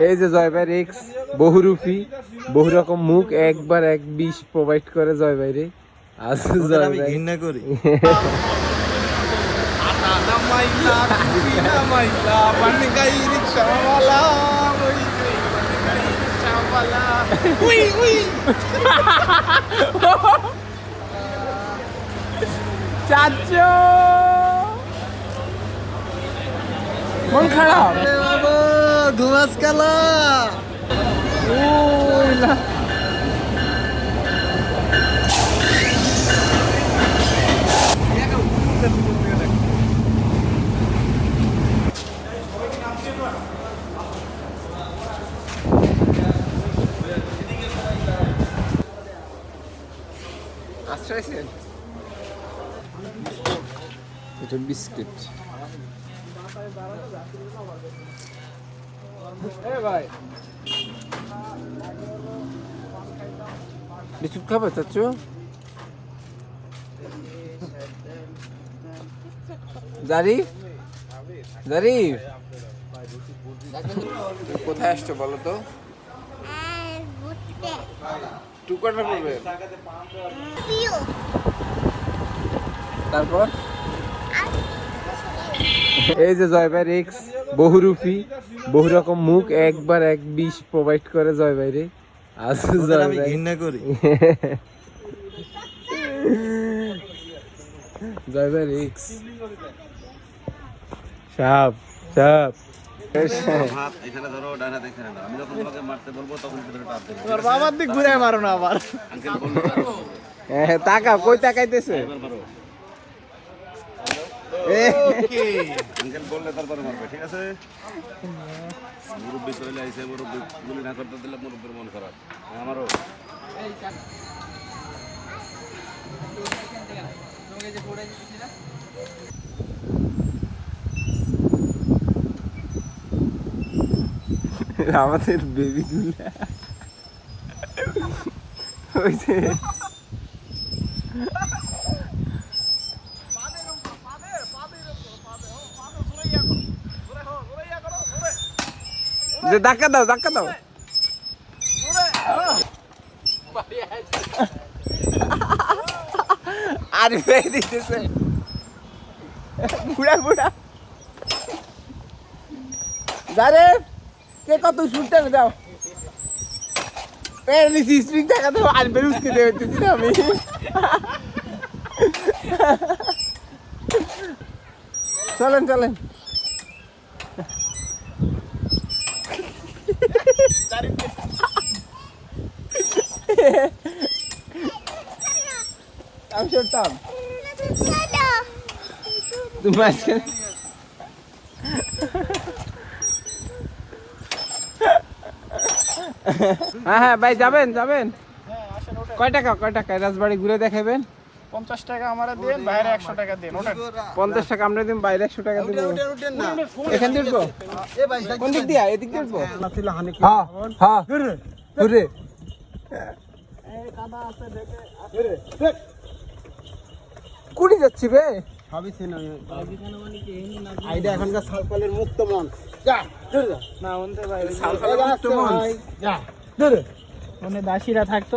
এই যে জয় ভাই এক্স বহুরূপী বহু রকম মুখ একবার এক বিষ প্রোভাইড করে জয় ভাই রে। আজ জয় ভাই ঘৃণা করি। চাচো মন খারাপ ঘুমাস কালা এটা বিস্কিট। বিস্কুট খাবে চাচু? জারিফ জারিফ কোথায় আসছো বলো তো? টুকাটা পড়বে তারপর এই যে জয় ভাই এক্স বহুরূপী বহু রকম মুখ একবার এক বিষ প্রোভাইড করে জয় ভাই রে। আজ জয় ভাই ঘৃণা করি। জয় ভাই এক্স সাপ সাপ এখানে ধরো ডানা দেখে না, আমি যখন তোমাকে মারতে বলবো তখন তুমি টাপ দেবে। তোমার বাবার দিক ঘুরে মারো না আবার। আঙ্কেল বললো হ্যাঁ তাকা কই তাকাইতেছে? মারো। ওকে আঙ্কেল বললে তারপরে মারবে, ঠিক আছে? মুরব্বি চলে আইছে, মুরব্বি গুলি না করতে দিলে মুরব্বির মন খারাপ। আমারও আমাদের বেবি গুলা ওই যে ধাক্কা দাও ধাক্কা দাও। আর বেয়ে দিতেছে বুড়া বুড়া। যারে কে কত শুনতে দাও স্প্রিং টাকা দাও আর বেরুসকে দেবেছি না আমি। চলেন চলেন আমি শুনতাম তুমি হ্যাঁ হ্যাঁ ভাই যাবেন যাবেন। কয় টাকা রাজবাড়ি ঘুরে দেখাবেন? 50 টাকা আমারে দেন, বাইরে 100 টাকা দেন। ওঠেন। 50 টাকা আমরা দিন, বাইরে 100 টাকা দিব। এখান দিয়ে উঠবো? কোন দিক দিয়ে? এদিক দিয়ে উঠবো? হ্যাঁ হ্যাঁ ঘুরে কুড়ি যাচ্ছি বে আইডা এখনকার সালপালের মুক্ত মন। যা না ওনতে ভাই সালপালের মুক্ত মন। যা ওনে দাসীরা থাকতো।